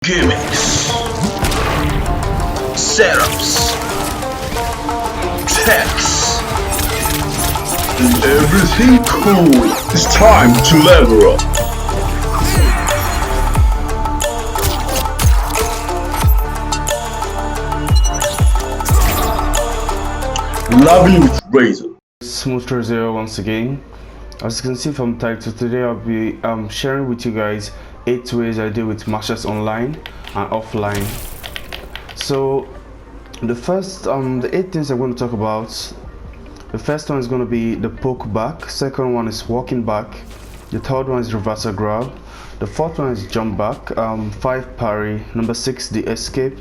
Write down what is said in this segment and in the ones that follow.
gimmicks, setups, techs, and everything cool. It's time to level up. Lovely with Razor. Smooth Zero once again. As you can see from the title, today I'll be sharing with you guys 8 ways I deal with matches online and offline. So the first the 8 things I'm going to talk about. The first one is going to be the poke back, second one is walking back, the third one is reversal grab, the fourth one is jump back, 5 parry, number 6 the escape,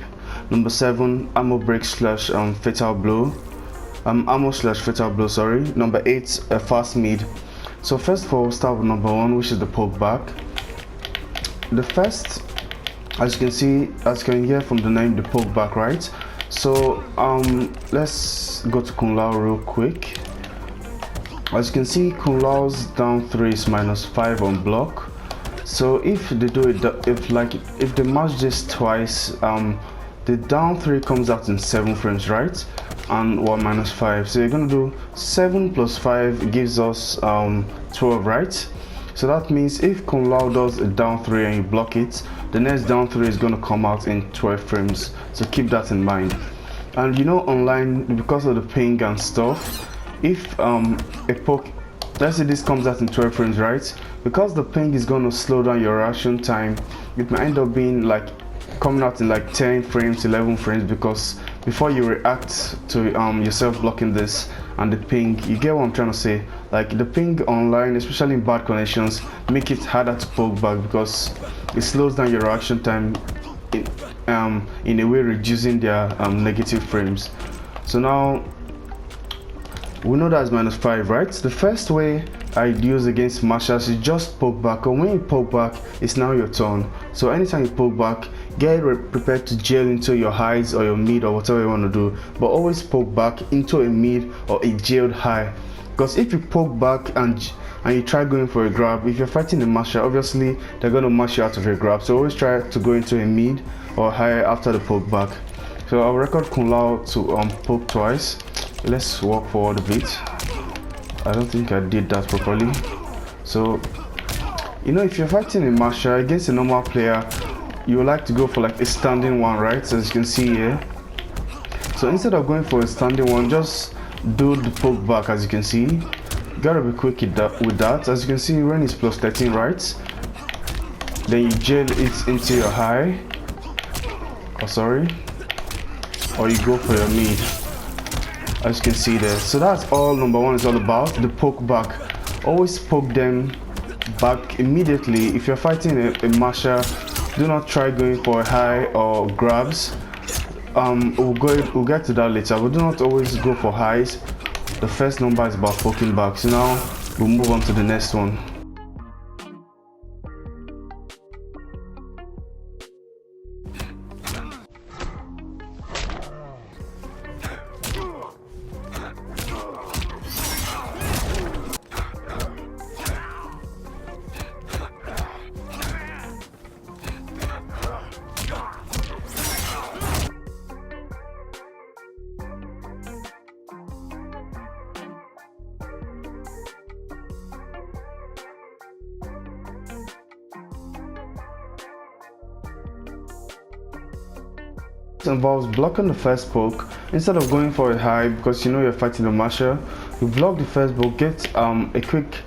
number 7 ammo break slash fatal blow, ammo slash fatal blow, sorry, number 8 a fast mid. So first of all, we'll start with number 1, which is the poke back. The first, as you can hear from the name, the poke back, right? So let's go to Kung Lao real quick. As you can see, Kung Lao's down 3 is -5 on block. So if they do it, if they match this twice, the down 3 comes out in 7 frames, right? And 1 -5. So you're gonna do 7 plus 5 gives us 12, right? So that means if Kung Lao does a down 3 and you block it, the next down 3 is going to come out in 12 frames. So keep that in mind. And you know, online, because of the ping and stuff, if a poke, let's say this comes out in 12 frames, right? Because the ping is going to slow down your reaction time, it might end up being like coming out in like 10 frames, 11 frames, because before you react to yourself blocking this and the ping, you get what I'm trying to say. Like the ping online, especially in bad connections, make it harder to poke back because it slows down your reaction time in a way reducing their negative frames. So now we know that's -5, right? The first way I use against mashers is just poke back, and when you poke back, it's now your turn. So anytime you poke back, get prepared to jail into your highs or your mid or whatever you want to do, but always poke back into a mid or a jailed high. Because if you poke back and you try going for a grab, if you're fighting a masher, obviously they're going to mash you out of your grab. So always try to go into a mid or high after the poke back. So I'll record Kung Lao to poke twice. Let's walk forward a bit. I don't think I did that properly. So you know, if you're fighting a masher against a normal player, you would like to go for like a standing one, right? So as you can see here, so instead of going for a standing one, just do the poke back. As you can see, you gotta be quick with that. As you can see, when it's +13, right? Then you jail it into your high, or you go for your mid, as you can see there. So that's all number 1 is all about, the poke back. Always poke them back immediately. If you're fighting a masher, do not try going for a high or grabs. We'll get to that later, but do not always go for highs. The first number is about poking back. So now we'll move on to the next one. Involves blocking the first poke. Instead of going for a high, because you know you're fighting a masher, you block the first poke, get a quick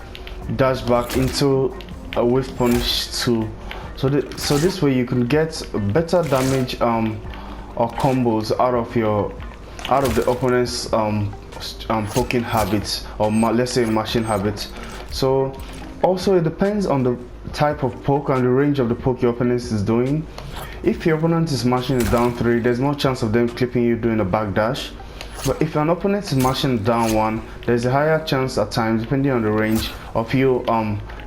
dash back into a whiff punish 2. So this way you can get better damage or combos out of the opponent's poking habits, or let's say mashing habits. So also it depends on the type of poke and the range of the poke your opponent is doing. If your opponent is mashing a down 3, there's no chance of them clipping you doing a backdash. But if an opponent is mashing down 1, there's a higher chance at times, depending on the range, of you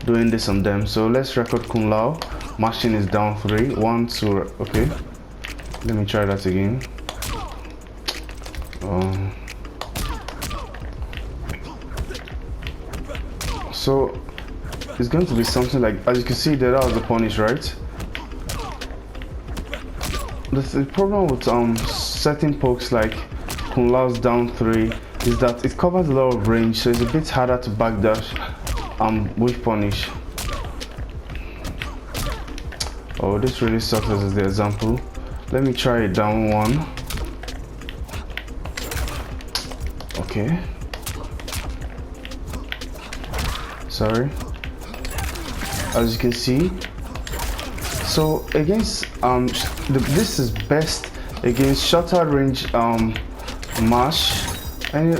doing this on them. So let's record Kung Lao mashing is down 3, 1, 2. Okay, let me try that again. So it's going to be something like, as you can see there, that was the punish, right? the problem with certain pokes like Kung Lao's down 3 is that it covers a lot of range, so it's a bit harder to backdash with punish. Oh, this really sucks as the example. Let me try it down 1. Okay. Sorry. As you can see, so against this is best against shorter range mash, and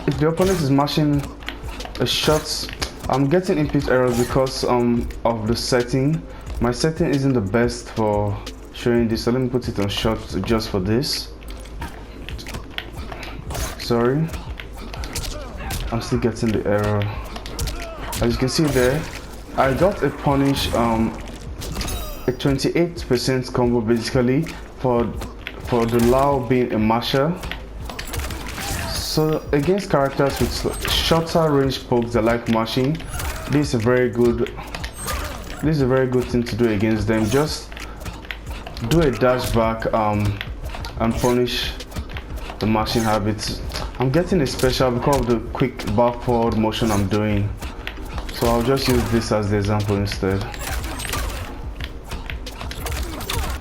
if the opponent is mashing a shot, I'm getting input errors because of the setting. My setting isn't the best for showing this, so let me put it on short just for this. Sorry, I'm still getting the error. As you can see there, I got a punish a 28% combo basically for the Lao being a masher. So against characters with shorter range pokes that like mashing, this is a very good thing to do against them. Just do a dash back and punish the mashing habits. I'm getting a special because of the quick back forward motion I'm doing, so I'll just use this as the example instead.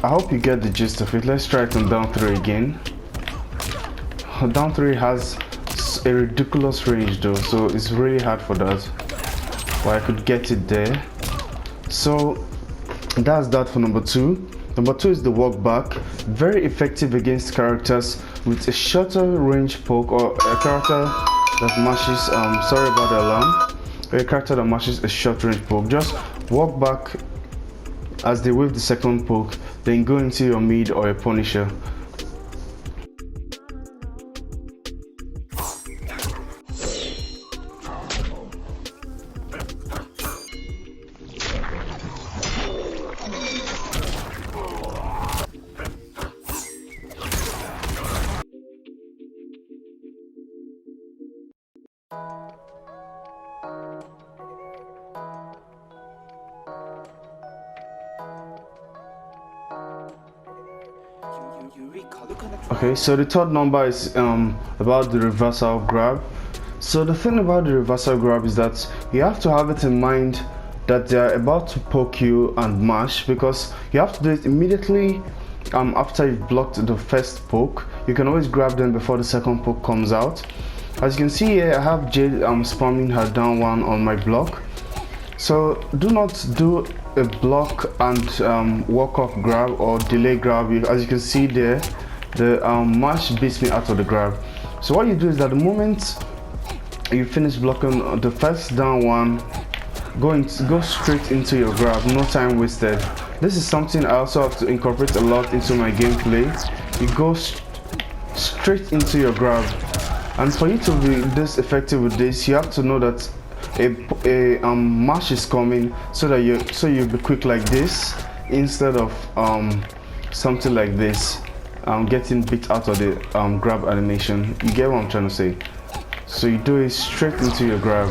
I hope you get the gist of it. Let's try it on down 3 again. Down 3 has a ridiculous range though, so it's really hard for that, but I could get it there. So that's that for number 2. Number 2 is the walk back. Very effective against characters with a shorter range poke, or a character that mashes sorry about the alarm, a character that mashes a short range poke. Just walk back as they wave the second poke, then go into your mid or a punisher. Okay, so the third number is about the reversal grab. So the thing about the reversal grab is that you have to have it in mind that they are about to poke you and mash, because you have to do it immediately after you've blocked the first poke. You can always grab them before the second poke comes out. As you can see here, I have Jade spamming her down 1 on my block. So do not do a block and walk off grab or delay grab. As you can see there, the mash beats me out of the grab. So what you do is that the moment you finish blocking the first down 1, go straight into your grab, no time wasted. This is something I also have to incorporate a lot into my gameplay. You go straight into your grab, and for you to be this effective with this, you have to know that a mash is coming, so that you'll be quick like this instead of something like this, getting beat out of the grab animation. You get what I'm trying to say? So you do it straight into your grab,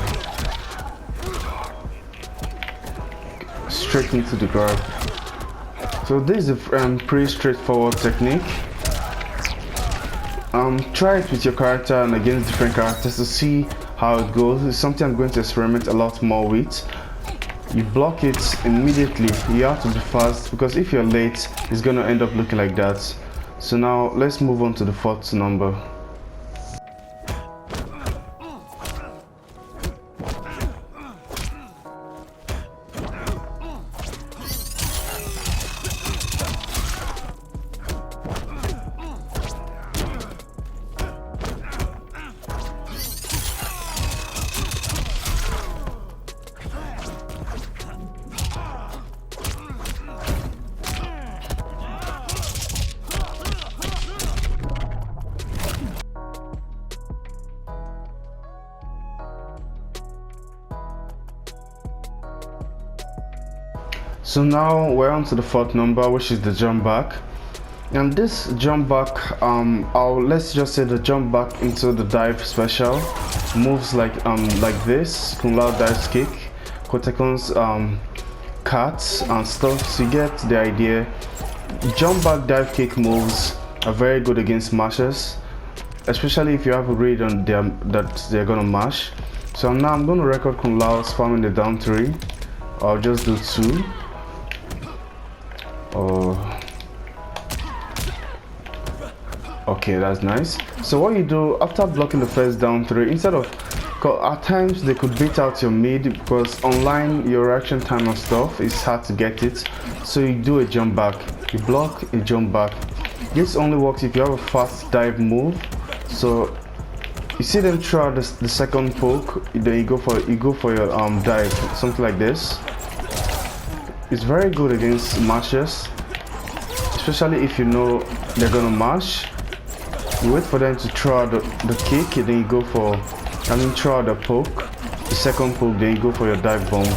straight into the grab. So this is a pretty straightforward technique. Try it with your character and against different characters to see how it goes. It's something I'm going to experiment a lot more with. You block it immediately. You have to be fast, because if you're late, it's going to end up looking like that. So now let's move on to the 4th number. So now we're on to the 4th number, which is the jump back. And this jump back, let's just say the jump back into the dive special moves like this: Kung Lao dive kick, Kotekon's cuts and stuff. So you get the idea. jump back dive kick moves are very good against mashers, especially if you have a read on them that they're gonna mash. So now I'm gonna record Kung Lao spamming the down 3. I'll just do 2. Oh, okay, that's nice. So what you do after blocking the first down 3, instead of, at times they could beat out your mid because online your reaction time and stuff is hard to get it. So you do a jump back, you block, you jump back. This only works if you have a fast dive move. So you see them throw out the second poke, then you go for your dive, something like this. It's very good against mashers, especially if you know they're gonna mash. You wait for them to throw out the kick, and then you go for, throw out the poke, the second poke, then you go for your dive bomb.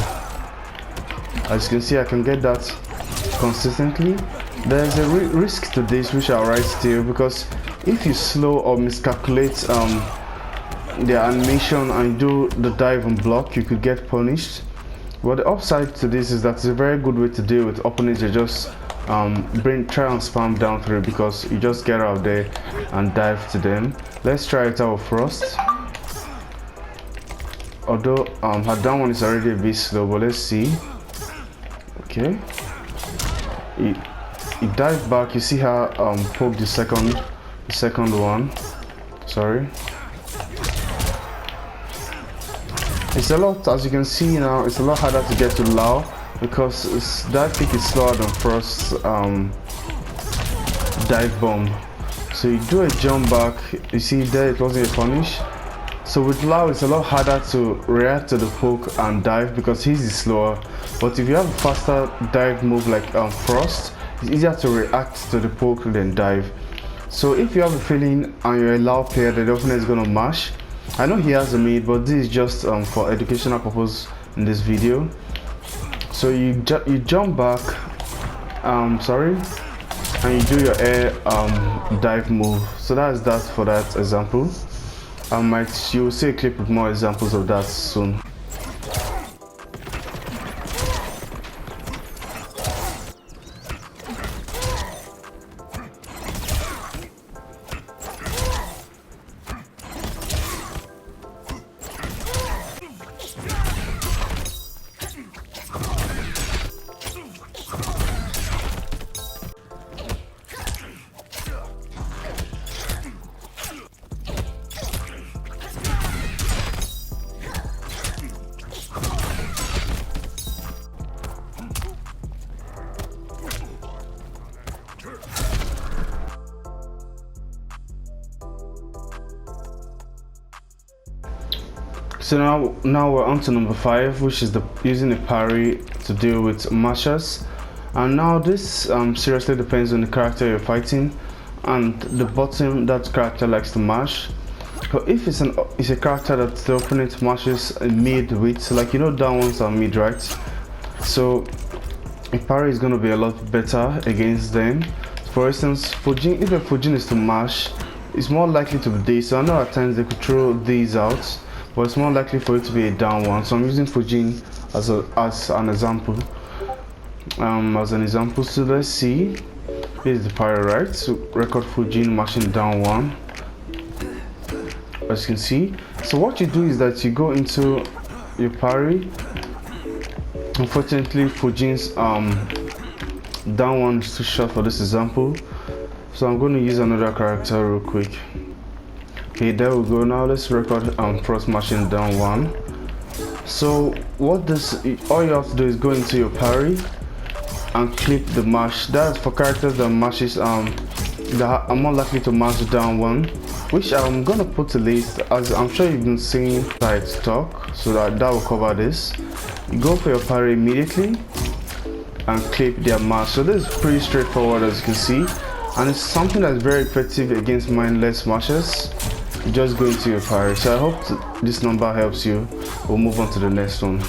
As you can see, I can get that consistently. There's a risk to this, which I'll write still, because if you slow or miscalculate the animation and do the dive and block, you could get punished. But the upside to this is that it's a very good way to deal with opponents. You just try and spam down 3 because you just get out there and dive to them. Let's try it out first. Although her down one is already a bit slow, but let's see. Okay, you dive back. You see her poke the second one. Sorry. It's a lot, as you can see now, it's a lot harder to get to Lao because that kick is slower than first dive bomb. So you do a jump back, you see there it wasn't a punish. So with Lao it's a lot harder to react to the poke and dive because his is slower. But if you have a faster dive move like Frost, it's easier to react to the poke than dive. So if you have a feeling and you're a Lao player that the opponent is gonna mash, I know he has a mid, but this is just for educational purpose in this video. So you jump back, and you do your air dive move. So that's that for that example. You'll see a clip with more examples of that soon. So now we're on to number 5, which is using a parry to deal with mashers. And now this seriously depends on the character you're fighting and the button that character likes to mash. But if it's a character that the opponent mashes mid with, like down ones are mid, right? So a parry is going to be a lot better against them. For instance, Fujin, if a Fujin is to mash, it's more likely to be this. So I know at times they could throw these out, but it's more likely for it to be a down one. So I'm using Fujin as an example. So let's see. Here's the parry, right? So record Fujin mashing down one, as you can see. So what you do is that you go into your parry. Unfortunately, Fujin's down one is too short for this example, so I'm going to use another character real quick. Okay, there we go. Now let's record cross mashing down one. So all you have to do is go into your parry and clip the mash. That's for characters that mashes that are more likely to mash down one, which I'm gonna put a list, as I'm sure you've been seeing side stock, so that will cover this. You go for your parry immediately and clip their mash. So this is pretty straightforward, as you can see, and it's something that's very effective against mindless mashers. You just go into your parry. So I hope this number helps you. We'll move on to the next one.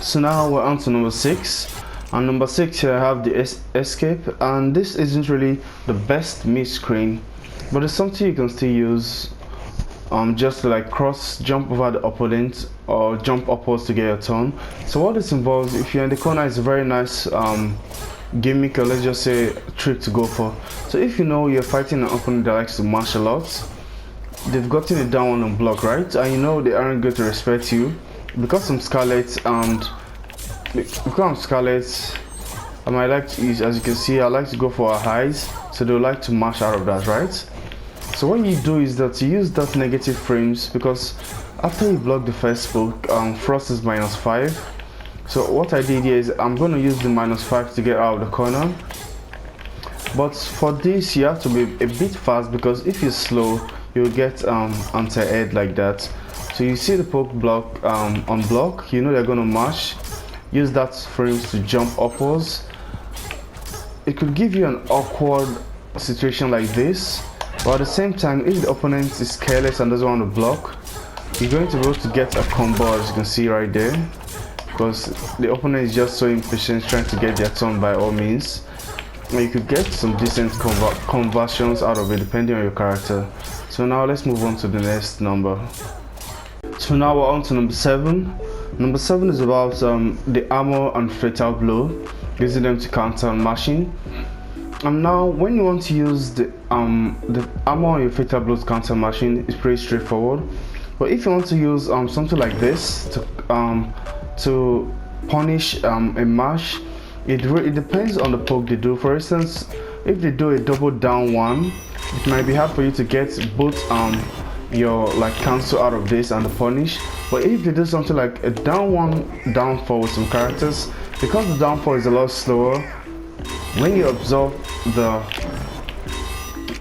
So now we're on to number 6. On number 6 here I have the escape, and this isn't really the best mid screen, but it's something you can still use just to like cross jump over the opponent or jump upwards to get your turn. So what this involves, if you're in the corner, is a very nice gimmick, or let's just say trick to go for. So if you know you're fighting an opponent that likes to mash a lot, they've gotten it down on block, right, and you know they aren't going to respect you because I'm Scarlet, and because I'm Scarlet, I might like to use, as you can see, I like to go for a highs, so they'll like to mash out of that, right? So what you do is that you use that negative frames, because after you block the first poke, frost is -5. So what I did here is I'm going to use the -5 to get out of the corner. But for this you have to be a bit fast, because if you're slow you'll get anti-air like that. So you see the poke block on block, you know they're going to mash. Use that frames to jump upwards. It could give you an awkward situation like this, but at the same time, if the opponent is careless and doesn't want to block, you're going to be able to get a combo, as you can see right there, because the opponent is just so impatient trying to get their turn by all means. And you could get some decent conversions out of it depending on your character. So now let's move on to the next number. So now we're on to number 7. Number 7 is about the armor and fatal blow, using them to counter mashing. And now when you want to use the armor on your fatal blow to counter mashing, it's pretty straightforward. But if you want to use something like this to punish a mash, it depends on the poke they do. For instance, if they do a double down one, it might be hard for you to get both your like cancel out of this and the punish. But if they do something like a down one downfall with some characters, because the downfall is a lot slower, when you absorb the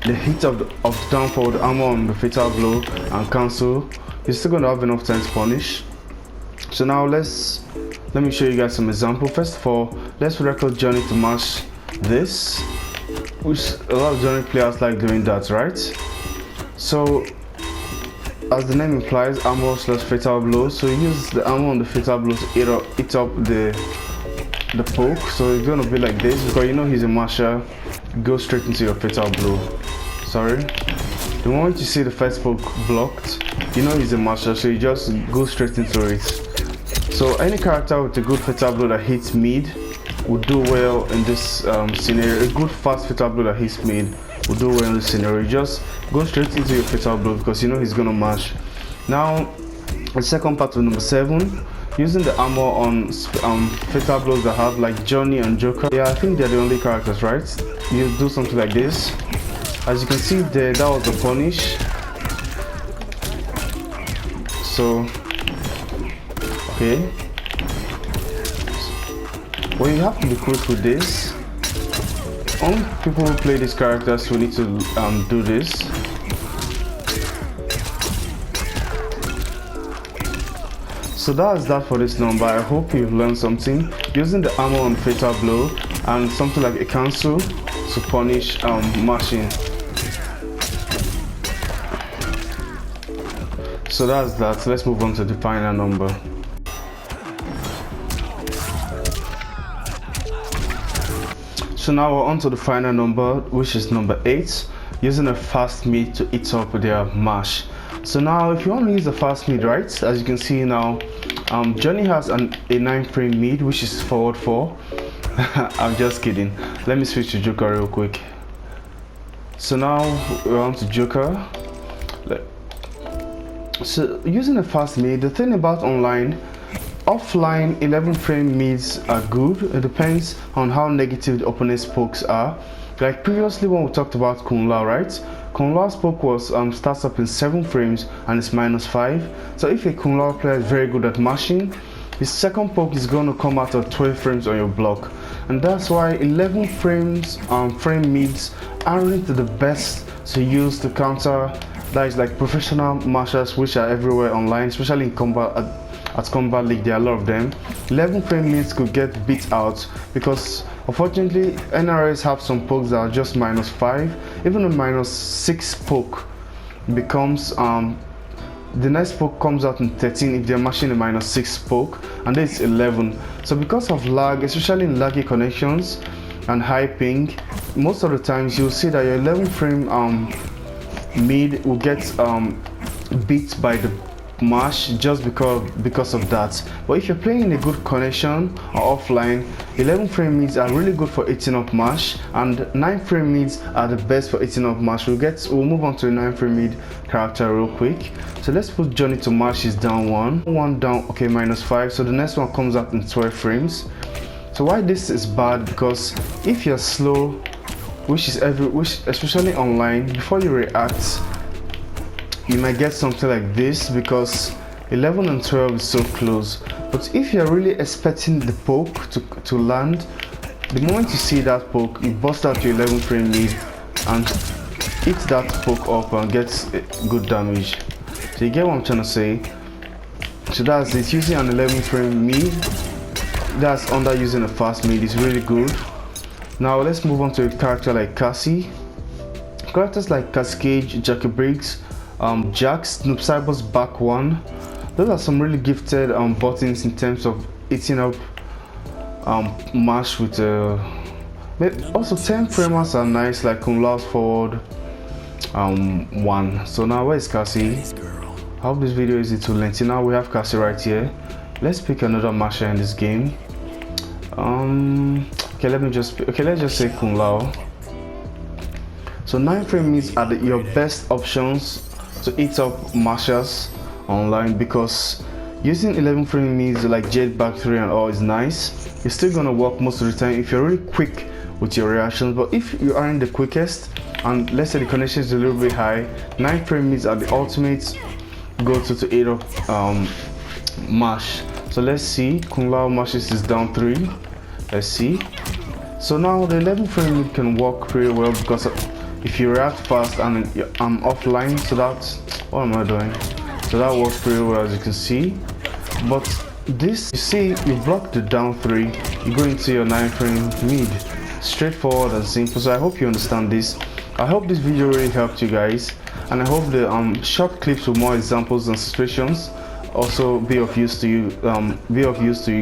hit of the downfall, the armor on the fatal blow and cancel, you're still going to have enough time to punish. So now let me show you guys some example. First of all, let's record Johnny to mash this, which a lot of Johnny players like doing that, right? So as the name implies, armor / fatal blow, so use the armor on the fatal blow to eat up the poke. So it's gonna be like this, because you know he's a masher, go straight into your fatal blow. Sorry, the moment you see the first poke blocked, you know he's a masher, so you just go straight into it. So any character with a good fatal blow that hits mid will do well in this scenario. A good fast fatal blow that hits mid will do well in this scenario. You just go straight into your fatal blow because you know he's gonna mash. Now the second part of number 7, using the armor on fatal blows that have like Johnny and Joker. Yeah, I think they're the only characters, right? You do something like this. As you can see there, that was the punish. So okay, well, you have to be quick with this. Only people who play these characters will need to do this. So that's that for this number. I hope you've learned something. Using the armor on fatal blow and something like a cancel to punish mashing. So that's that. Let's move on to the final number. So now we're on to the final number, which is number 8, using a fast mid to eat up their mash. So now if you want to use a fast mid, right, as you can see now, Johnny has a 9 frame mid, which is forward 4. I'm just kidding. Let me switch to Joker real quick. So now we're on to Joker. So using a fast mid, the thing about online, offline 11 frame mids are good. It depends on how negative the opponent's pokes are. Like previously when we talked about Kung Lao, right? Kung Lao's poke was starts up in 7 frames and it's -5. So if a Kung Lao player is very good at mashing, his second poke is going to come out at 12 frames on your block, and that's why 11 frames frame mids aren't the best to use to counter. That is like professional mashers, which are everywhere online, especially in combat. At Combat League, there are a lot of them. 11 frame mids could get beat out because unfortunately NRS have some pokes that are just -5. Even a -6 poke becomes the next poke comes out in 13 if they're mashing a -6 poke, and then it's 11. So because of lag, especially in laggy connections and high ping, most of the times you'll see that your 11 frame mid will get beat by the mash just because of that. But if you're playing in a good connection or offline, 11 frame mids are really good for eating up mash, and 9 frame mids are the best for eating up mash. We'll move on to the 9 frame mid character real quick. So let's put Johnny to mash is down 1 down, okay, -5. So the next one comes out in 12 frames. So why this is bad, because if you're slow, which especially online, before you react, you might get something like this, because 11 and 12 is so close. But if you're really expecting the poke to land, the moment you see that poke, you bust out your 11 frame mid and hit that poke up and get good damage. So you get what I'm trying to say. So that's it. Using an 11 frame mid, that's under using a fast mid, is really good. Now let's move on to a character like Cassie. Characters like Cascade, Jackie Briggs, Jax, Noob Cyber's back 1. Those are some really gifted buttons in terms of eating up mash with also 10 framers are nice, like Kung Lao's forward 1. So now where is Cassie? I hope this video is to lengthy. Now we have Cassie right here. Let's pick another masher in this game. Okay, let's just say Kung Lao. So 9 frame mids are your best options to eat up mashers online, because using 11 frame mids like Jade back 3 and all is nice. It's still gonna work most of the time if you're really quick with your reactions. But if you aren't the quickest, and let's say the connection is a little bit high, 9 frame mids are the ultimate go-to to eat up mash. So let's see, Kung Lao mashes is down 3. Let's see. So now the 11 frame mid can work pretty well, because if you react fast and I'm offline, so that's what am I doing? So that works pretty well, as you can see. But this, you see, you block the down 3, you go into your 9 frame mid. Straightforward and simple. So I hope you understand this. I hope this video really helped you guys, and I hope the short clips with more examples and situations also be of use to you,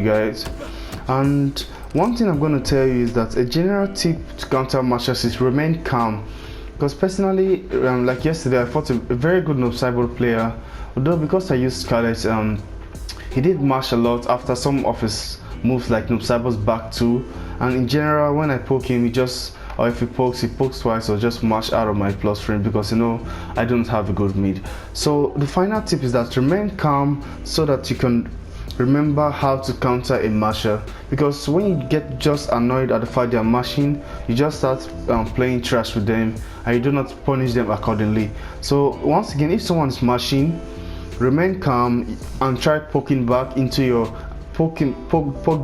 guys. And one thing I'm going to tell you is that a general tip to counter mashers is remain calm. Because personally, like yesterday, I fought a very good Noob Cyber player. Although because I used Scarlet, he did mash a lot after some of his moves like Noob Cyber's back 2. And in general, when I poke him, or if he pokes twice, or just mash out of my plus frame, because I don't have a good mid. So the final tip is that remain calm, so that you can remember how to counter a masher. Because when you get just annoyed at the fact they are mashing, you just start playing trash with them, and you do not punish them accordingly. So once again, if someone is mashing, remain calm and try poking back into your poke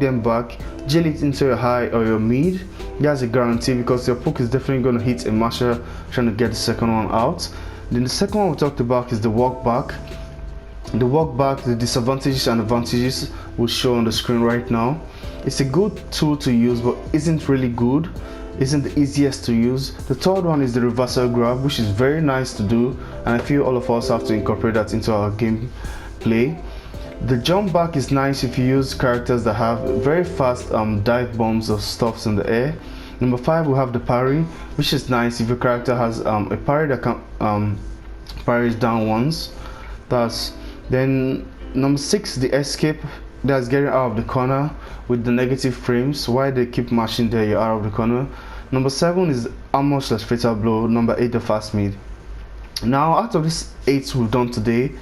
them back, jail it into your high or your mid. That's a guarantee, because your poke is definitely going to hit a masher trying to get the second one out. Then the second one we talked about is the walk back. The walk back, the disadvantages and advantages will show on the screen right now. It's a good tool to use, but isn't the easiest to use. The third one is the reversal grab, which is very nice to do, and I feel all of us have to incorporate that into our gameplay. The jump back is nice if you use characters that have very fast dive bombs or stuffs in the air. Number 5, we have the parry, which is nice if your character has a parry that can parries down once. Then number 6, the escape, that's getting out of the corner with the negative frames. Why they keep mashing there, you're out of the corner. Number 7 is armor slash fatal blow. Number 8, the fast mid. Now out of these 8 we've done today,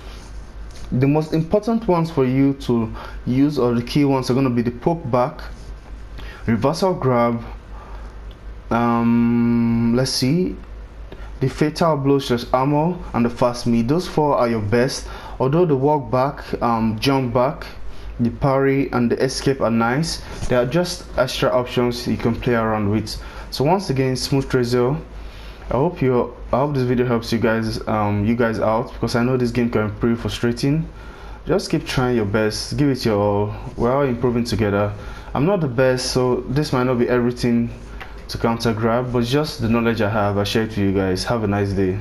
the most important ones for you to use, or the key ones, are going to be the poke back, reversal grab, let's see, the fatal blow slash armor, and the fast mid. Those 4 are your best. Although the walk back, jump back, the parry, and the escape are nice, they are just extra options you can play around with. So once again, Smooth Trazer, I hope this video helps you guys out, because I know this game can be pretty frustrating. Just keep trying your best, give it your all. We're all improving together. I'm not the best, so this might not be everything to counter grab, but just the knowledge I have, I share it with you guys. Have a nice day.